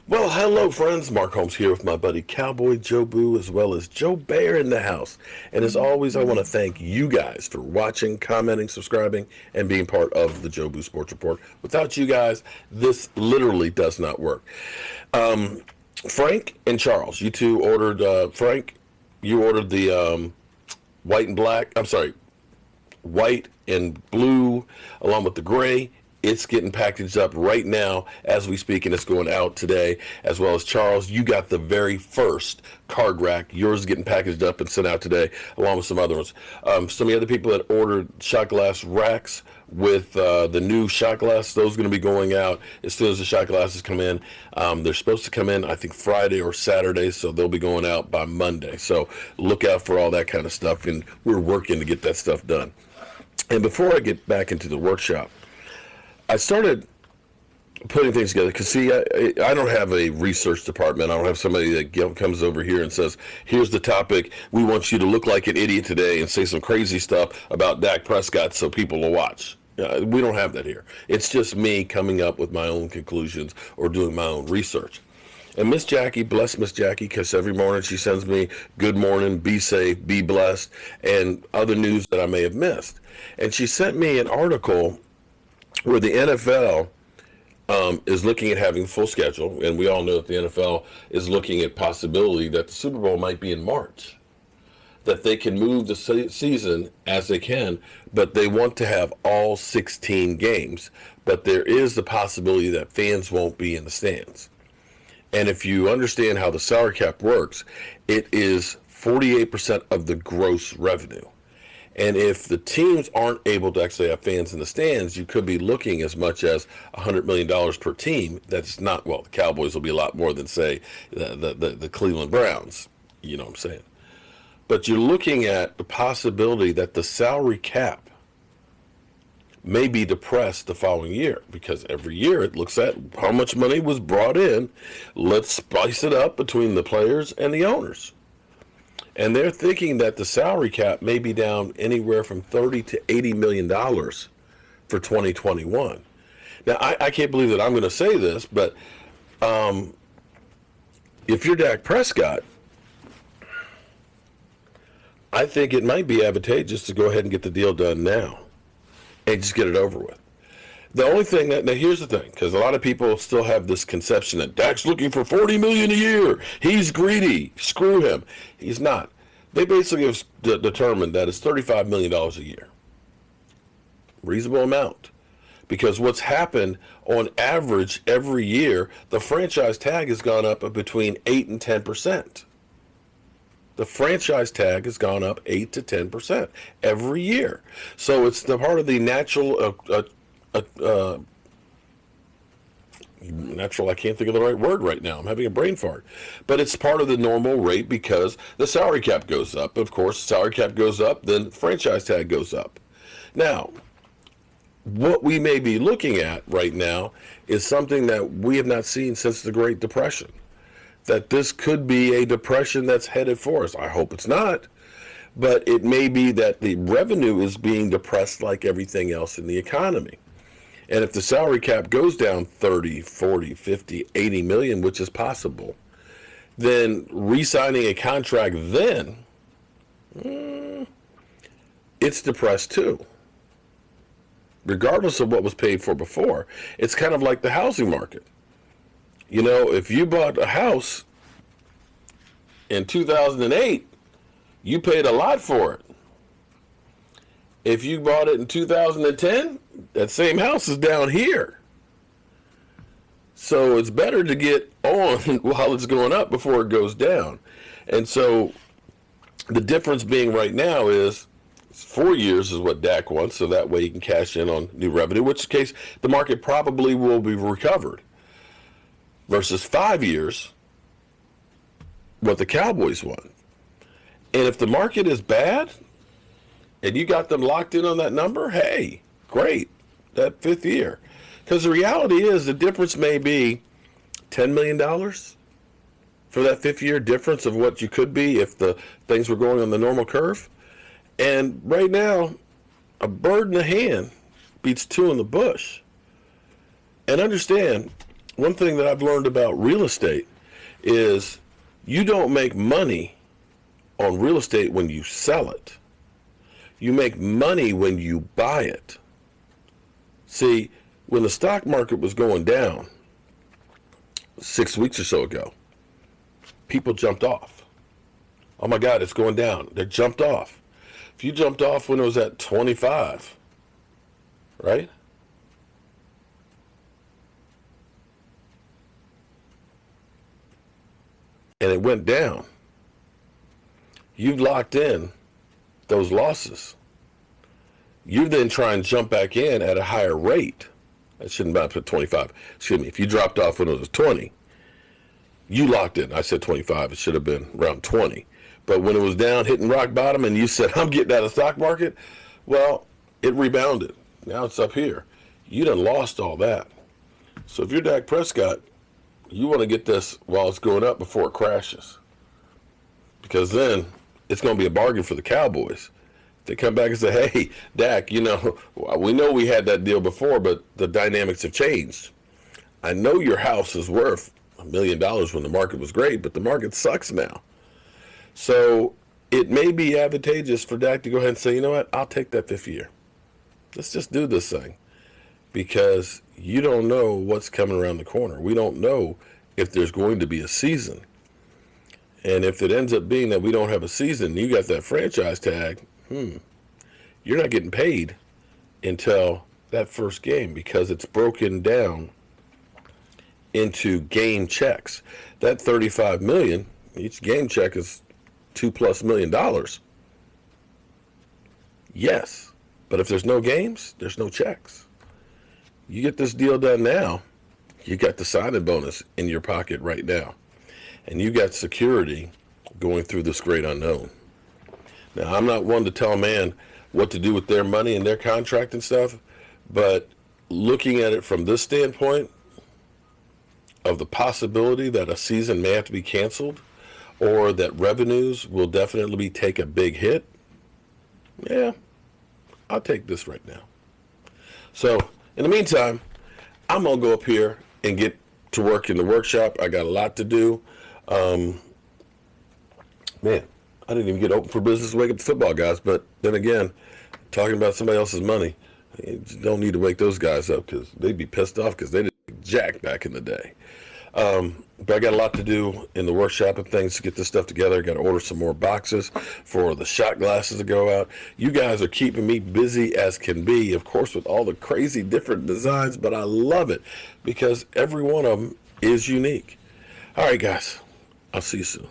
Well, hello, friends. Mark Holmes here with my buddy Cowboy Joe Boo, as well as Joe Bear in the house. And as always, I want to thank you guys for watching, commenting, subscribing, and being part of the Joe Boo Sports Report. Without you guys, this literally does not work. Frank and Charles, you two ordered, Frank, you ordered the white and black, I'm sorry, white and blue, along with the gray. It's getting packaged up right now as we speak, and it's going out today, as well as Charles. You got the very first card rack. Yours is getting packaged up and sent out today, along with some other ones. Some of the other people that ordered shot glass racks with the new shot glass, those are going to be going out as soon as the shot glasses come in. They're supposed to come in, I think, Friday or Saturday, so they'll be going out by Monday. So look out for all that kind of stuff, and we're working to get that stuff done. And before I get back into the workshop, I started putting things together because, see, I don't have a research department. I don't have somebody that comes over here and says, here's the topic. We want you to look like an idiot today and say some crazy stuff about Dak Prescott so people will watch. We don't have that here. It's just me coming up with my own conclusions or doing my own research. And Miss Jackie, bless Miss Jackie, because every morning she sends me good morning, be safe, be blessed, and other news that I may have missed. And she sent me an article where the NFL is looking at having a full schedule, and we all know that the NFL is looking at possibility that the Super Bowl might be in March, that they can move the season as they can, but they want to have all 16 games, but there is the possibility that fans won't be in the stands. And if you understand how the salary cap works, it is 48% of the gross revenue. And if the teams aren't able to actually have fans in the stands, you could be looking as much as $100 million per team. That's not, well, the Cowboys will be a lot more than, say, the Cleveland Browns. You know what I'm saying? But you're looking at the possibility that the salary cap may be depressed the following year, because every year it looks at how much money was brought in. Let's spice it up between the players and the owners. And they're thinking that the salary cap may be down anywhere from $30 to $80 million for 2021. Now, I can't believe that I'm going to say this, but if you're Dak Prescott, I think it might be advantageous to go ahead and get the deal done now and just get it over with. The only thing that, now here's the thing, because a lot of people still have this conception that Dak's looking for $40 million a year. He's greedy. Screw him. He's not. They basically have determined that it's $35 million a year. Reasonable amount. Because what's happened on average every year, the franchise tag has gone up between 8 and 10%. The franchise tag has gone up 8 to 10% every year. So it's the part of the natural I can't think of the right word right now. I'm having a brain fart. But it's part of the normal rate because the salary cap goes up. Of course, the salary cap goes up, then the franchise tag goes up. Now, what we may be looking at right now is something that we have not seen since the Great Depression. That this could be a depression that's headed for us. I hope it's not. But it may be that the revenue is being depressed like everything else in the economy. And if the salary cap goes down 30, 40, 50, 80 million, which is possible, then re-signing a contract then, it's depressed too. Regardless of what was paid for before, it's kind of like the housing market. You know, if you bought a house in 2008, you paid a lot for it. If you bought it in 2010, that same house is down here. So it's better to get on while it's going up before it goes down. And so the difference being right now is 4 years is what Dak wants, so that way he can cash in on new revenue, which case the market probably will be recovered. Versus 5 years, what the Cowboys want. And if the market is bad, and you got them locked in on that number, hey, great, that 5th year. Because the reality is the difference may be $10 million for that 5th year difference of what you could be if the things were going on the normal curve. And right now, a bird in the hand beats two in the bush. And understand, one thing that I've learned about real estate is you don't make money on real estate when you sell it. You make money when you buy it. See, when the stock market was going down 6 weeks or so ago, people jumped off. Oh my God, it's going down. They jumped off. If you jumped off when it was at 25, right? And it went down, you locked in those losses. You then try and jump back in at a higher rate. I shouldn't have put 25. Excuse me. If you dropped off when it was 20, you locked in. I said 25. It should have been around 20. But when it was down, hitting rock bottom, and you said, I'm getting out of the stock market, well, it rebounded. Now it's up here. You done lost all that. So if you're Dak Prescott, you want to get this while it's going up before it crashes. Because then it's going to be a bargain for the Cowboys. They come back and say, hey, Dak, we know we had that deal before, but the dynamics have changed. I know your house is worth $1 million when the market was great, but the market sucks now. So it may be advantageous for Dak to go ahead and say, you know what, I'll take that fifth year. Let's just do this thing. Because you don't know what's coming around the corner. We don't know if there's going to be a season. And if it ends up being that we don't have a season, you got that franchise tag, you're not getting paid until that first game because it's broken down into game checks. That $35 million, each game check is $2+ million. Yes, but if there's no games, there's no checks. You get this deal done now, you got the signing bonus in your pocket right now. And you got security going through this great unknown. Now, I'm not one to tell a man what to do with their money and their contract and stuff, but looking at it from this standpoint of the possibility that a season may have to be canceled or that revenues will definitely take a big hit, yeah, I'll take this right now. So, in the meantime, I'm going to go up here and get to work in the workshop. I got a lot to do. Man, I didn't even get open for business to wake up the football guys. But then again, talking about somebody else's money, you don't need to wake those guys up because they'd be pissed off because they didn't jack back in the day. But I got a lot to do in the workshop and things to get this stuff together. I got to order some more boxes for the shot glasses to go out. You guys are keeping me busy as can be, of course, with all the crazy different designs, but I love it because every one of them is unique. All right, guys, I'll see you soon.